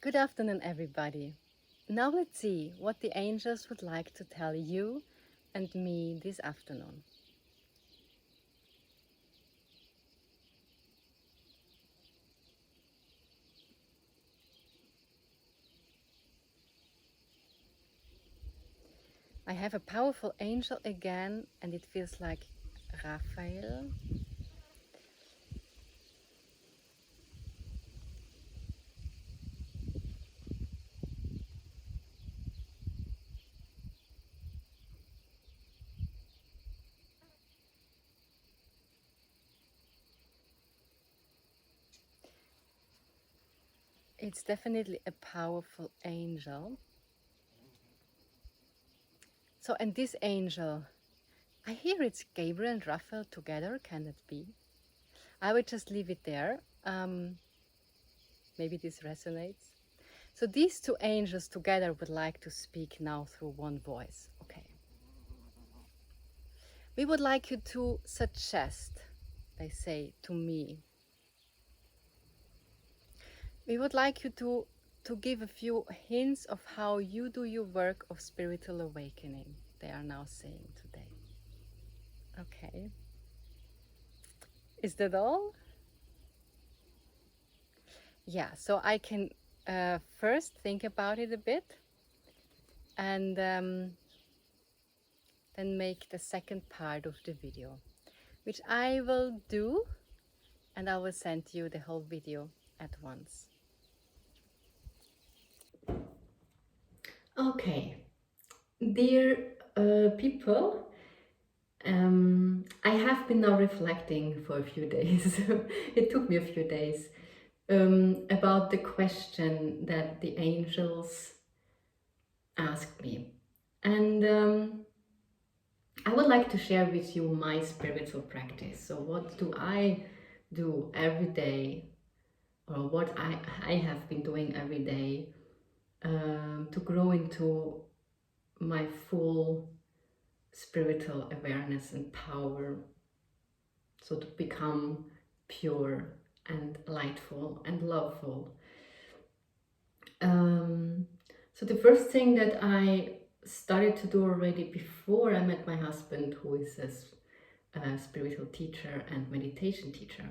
Good afternoon, everybody. Now let's see what the angels would like to tell you and me this afternoon. I have a powerful angel again, and it feels like Raphael. It's definitely a powerful angel. So, and this angel, I hear it's Gabriel and Raphael together. Can it be? I would just leave it there. Maybe this resonates. So these two angels together would like to speak now through one voice. Okay. We would like you to suggest, they say to me, we would like you to give a few hints of how you do your work of spiritual awakening, they are now saying today. Okay. Is that all? Yeah, so I can first think about it a bit and then make the second part of the video, which I will do, and I will send you the whole video at once. Okay, dear people, I have been now reflecting for a few days. It took me a few days about the question that the angels asked me. And I would like to share with you my spiritual practice. So, what do I do every day, or what I have been doing every day to grow into my full spiritual awareness and power, so to become pure and lightful and loveful. So the first thing that I started to do already before I met my husband, who is a spiritual teacher and meditation teacher,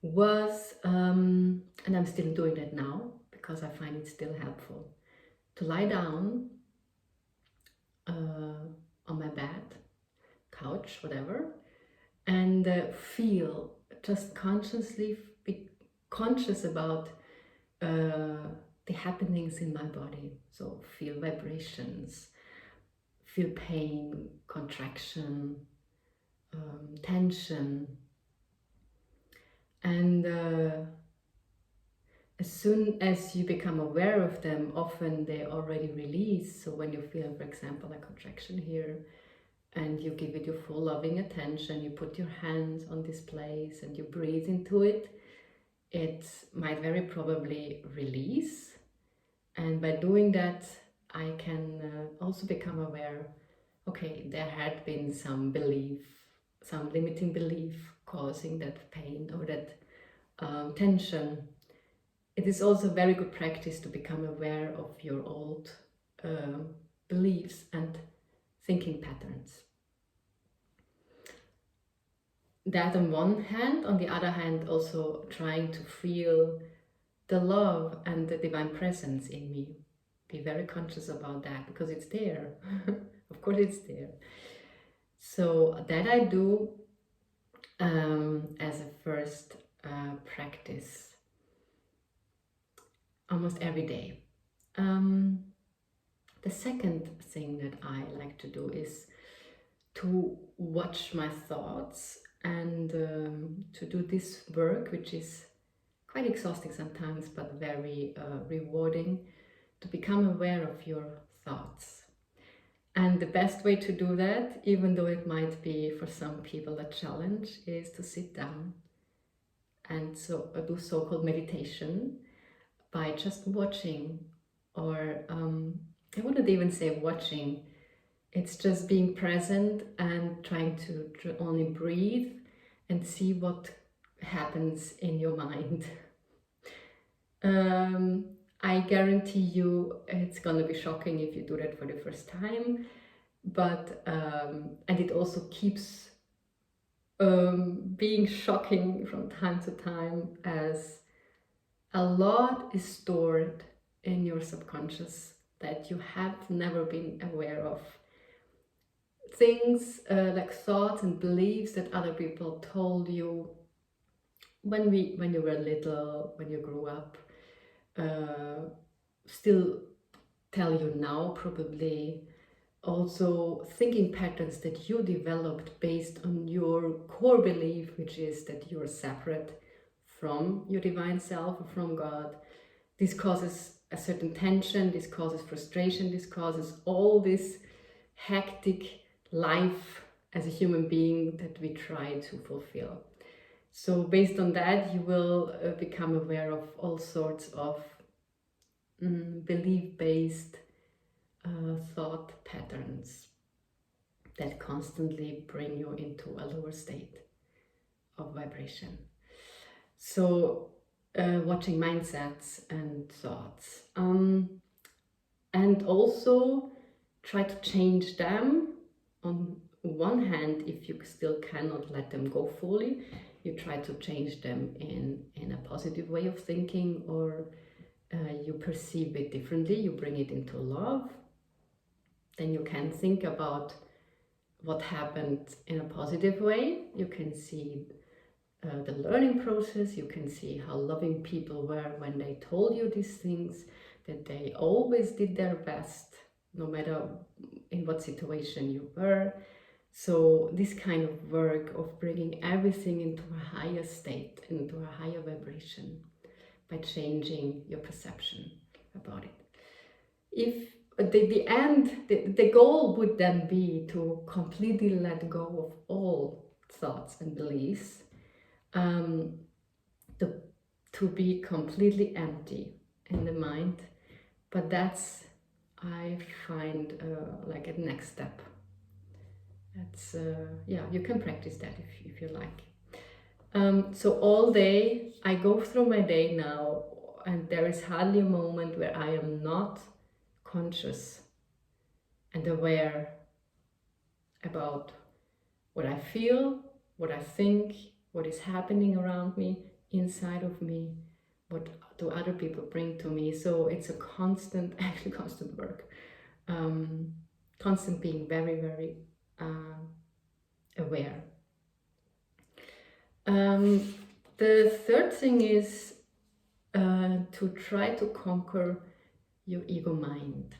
was, and I'm still doing that now because I find it still helpful, to lie down on my bed, couch, whatever, and feel, just consciously be conscious about the happenings in my body. So feel vibrations, feel pain, contraction, tension, and as soon as you become aware of them, often they already release. So when you feel, for example, a contraction here, and you give it your full loving attention, you put your hands on this place and you breathe into it, it might very probably release. And by doing that, I can also become aware, okay, there had been some belief, some limiting belief causing that pain or that tension. It is also very good practice to become aware of your old beliefs and thinking patterns. That on one hand, on the other hand, also trying to feel the love and the divine presence in me. Be very conscious about that because it's there. Of course, it's there. So that I do as a first practice almost every day. The second thing that I like to do is to watch my thoughts and to do this work, which is quite exhausting sometimes, but very rewarding, to become aware of your thoughts. And the best way to do that, even though it might be for some people a challenge, is to sit down and so do so-called meditation by just watching, or I wouldn't even say watching, it's just being present and trying to only breathe and see what happens in your mind. I guarantee you it's gonna be shocking if you do that for the first time, but and it also keeps being shocking from time to time, as a lot is stored in your subconscious that you have never been aware of. Things like thoughts and beliefs that other people told you when you were little, when you grew up, still tell you now probably. Also thinking patterns that you developed based on your core belief, which is that you're separate from your divine self or from God. This causes a certain tension, this causes frustration, this causes all this hectic life as a human being that we try to fulfill. So based on that, you will become aware of all sorts of belief-based thought patterns that constantly bring you into a lower state of vibration. So watching mindsets and thoughts, and also try to change them. On one hand, if you still cannot let them go fully, you try to change them in a positive way of thinking, or you perceive it differently, you bring it into love. Then you can think about what happened in a positive way. You can see the learning process. You can see how loving people were when they told you these things, that they always did their best, no matter in what situation you were. So this kind of work of bringing everything into a higher state, into a higher vibration, by changing your perception about it. If the goal would then be to completely let go of all thoughts and beliefs, to be completely empty in the mind. But that's, I find, like a next step. That's yeah, you can practice that if you like. So all day I go through my day now, and there is hardly a moment where I am not conscious and aware about what I feel, what I think, what is happening around me, inside of me, what do other people bring to me. So it's a constant, actually constant work, constant being very, very aware. The third thing is to try to conquer your ego mind.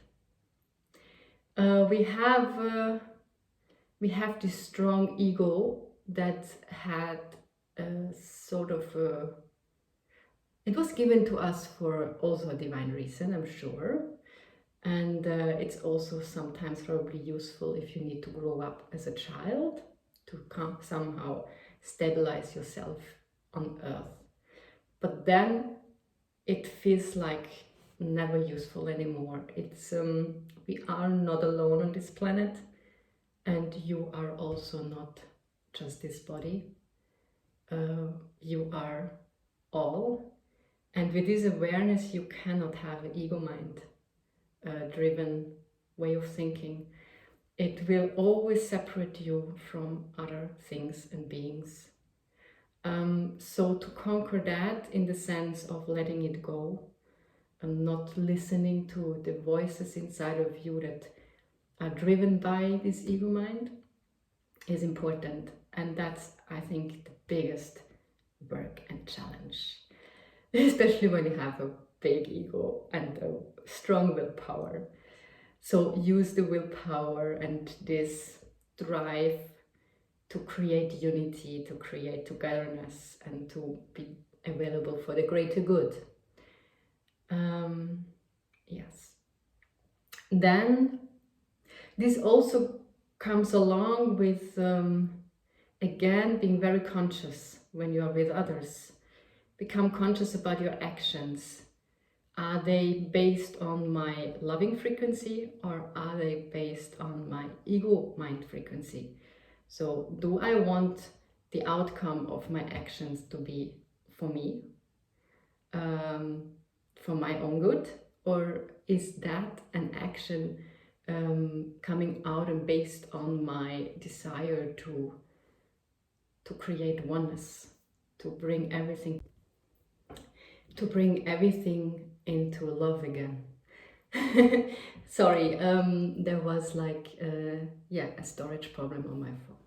We have this strong ego that had a sort of it was given to us for also a divine reason, I'm sure. And it's also sometimes probably useful if you need to grow up as a child to somehow stabilize yourself on earth. But then it feels like never useful anymore. It's we are not alone on this planet, and you are also not just this body. You are all, and with this awareness you cannot have an ego mind driven way of thinking. It will always separate you from other things and beings. So to conquer that, in the sense of letting it go and not listening to the voices inside of you that are driven by this ego mind, is important. And that's, I think, the biggest work and challenge, especially when you have a big ego and a strong willpower. So use the willpower and this drive to create unity, to create togetherness, and to be available for the greater good. Yes. Then this also comes along with, again, being very conscious when you are with others. Become conscious about your actions. Are they based on my loving frequency, or are they based on my ego mind frequency? So do I want the outcome of my actions to be for me, for my own good, or is that an action coming out and based on my desire to create oneness, to bring everything into love again. Sorry, there was like a storage problem on my phone.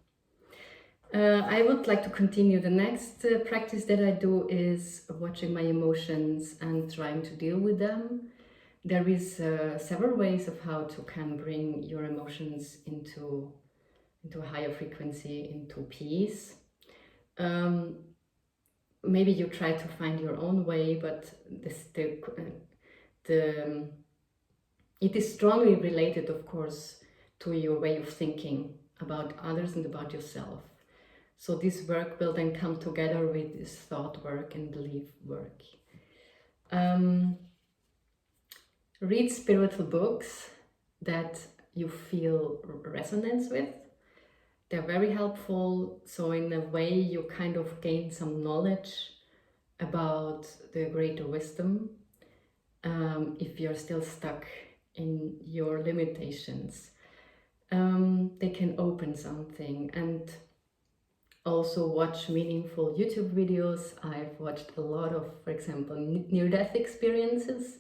I would like to continue. The next practice that I do is watching my emotions and trying to deal with them. There is several ways of how to can bring your emotions into a higher frequency, into peace. Maybe you try to find your own way, but it is strongly related, of course, to your way of thinking about others and about yourself. So this work will then come together with this thought work and belief work. Read spiritual books that you feel resonance with. They're very helpful. So in a way you kind of gain some knowledge about the greater wisdom. If you're still stuck in your limitations, they can open something. And also watch meaningful YouTube videos. I've watched a lot of, for example, near-death experiences,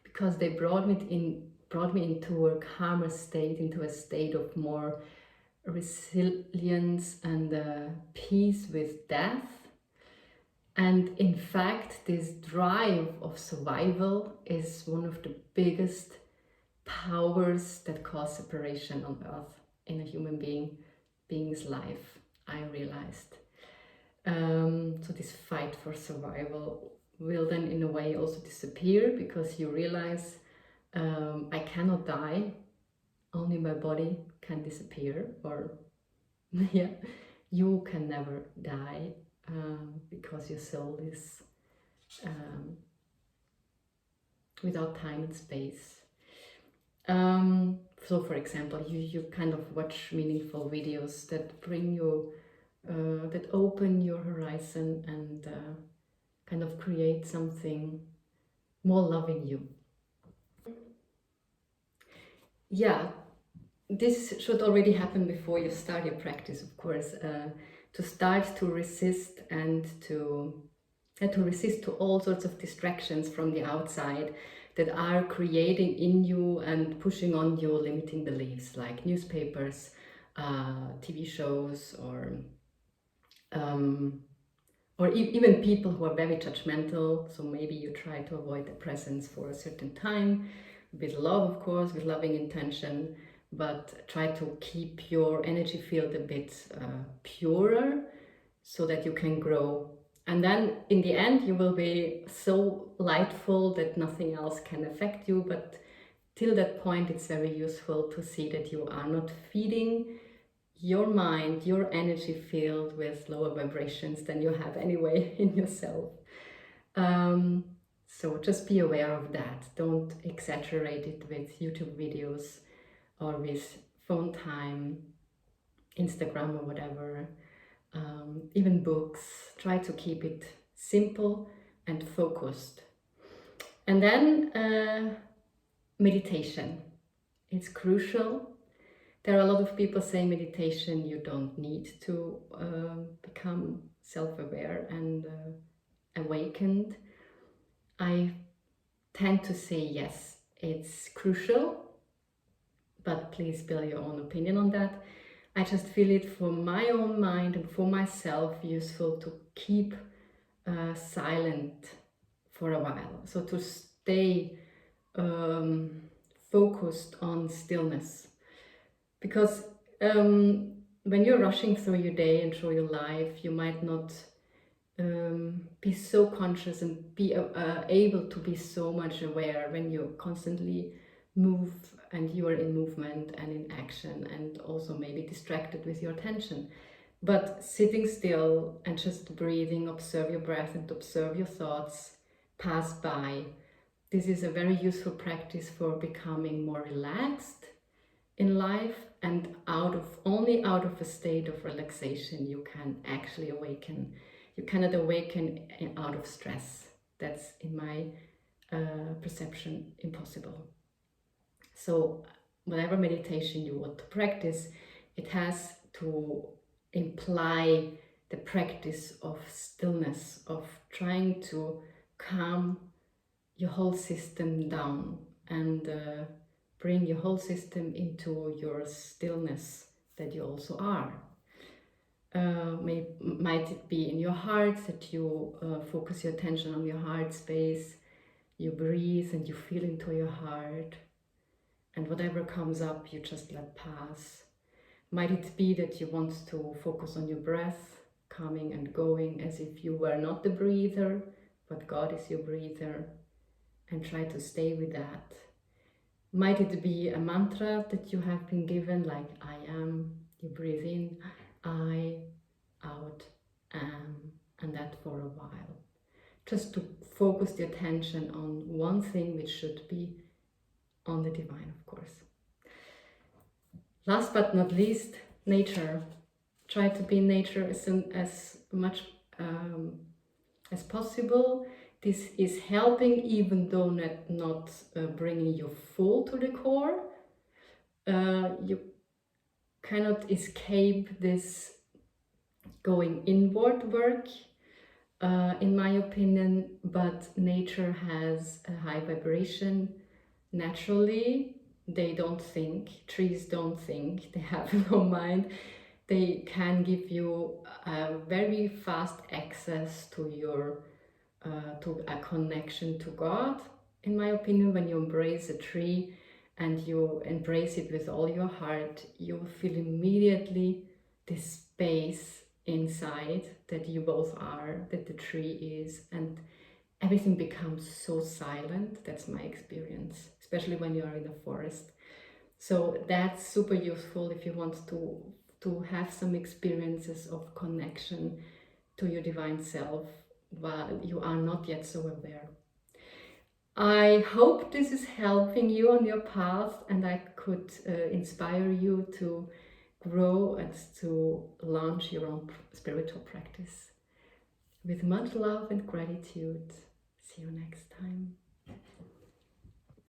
because they brought me into a calmer state, into a state of more resilience and peace with death. And in fact, this drive of survival is one of the biggest powers that cause separation on earth in a human being's life, I realized. So this fight for survival will then in a way also disappear, because you realize I cannot die, only my body can disappear, or yeah, you can never die, because your soul is without time and space. So for example, you kind of watch meaningful videos that bring you, that open your horizon and kind of create something more loving you. Yeah, this should already happen before you start your practice, of course, to start to resist and to resist to all sorts of distractions from the outside that are creating in you and pushing on you limiting beliefs, like newspapers, TV shows, or even people who are very judgmental. So maybe you try to avoid their presence for a certain time, with love, of course, with loving intention, but try to keep your energy field a bit purer so that you can grow. And then in the end, you will be so lightful that nothing else can affect you. But till that point, it's very useful to see that you are not feeding your mind, your energy field with lower vibrations than you have anyway in yourself. So just be aware of that. Don't exaggerate it with YouTube videos or with phone time, Instagram or whatever. Even books. Try to keep it simple and focused. And then meditation. It's crucial. There are a lot of people saying meditation, you don't need to become self-aware and awakened. I tend to say yes, it's crucial, but please build your own opinion on that. I just feel it for my own mind and for myself useful to keep silent for a while. So to stay focused on stillness. Because when you're rushing through your day and through your life, you might not be so conscious and be able to be so much aware when you constantly move and you are in movement and in action, and also maybe distracted with your attention. But sitting still and just breathing, observe your breath and observe your thoughts pass by. This is a very useful practice for becoming more relaxed in life, and only out of a state of relaxation you can actually awaken. You cannot awaken out of stress. That's in my perception impossible. So whatever meditation you want to practice, it has to imply the practice of stillness, of trying to calm your whole system down and bring your whole system into your stillness that you also are. Might it be in your heart that you focus your attention on your heart space, you breathe and you feel into your heart, and whatever comes up you just let pass. Might it be that you want to focus on your breath, coming and going as if you were not the breather, but God is your breather, and try to stay with that. Might it be a mantra that you have been given, like I am, you breathe in, I, out, am, and that for a while. Just to focus the attention on one thing, which should be on the divine, of course. Last but not least, nature. Try to be in nature as much as possible. This is helping, even though not bringing you full to the core. You cannot escape this going inward work, in my opinion, but nature has a high vibration. Naturally, they don't think, trees don't think, they have no mind. They can give you a very fast access to your to a connection to God. In my opinion, when you embrace a tree and you embrace it with all your heart, you feel immediately this space inside that you both are, that the tree is, and everything becomes so silent. That's my experience, especially when you are in a forest. So that's super useful if you want to have some experiences of connection to your divine self while you are not yet so aware. I hope this is helping you on your path, and I could inspire you to grow and to launch your own spiritual practice. With much love and gratitude. See you next time.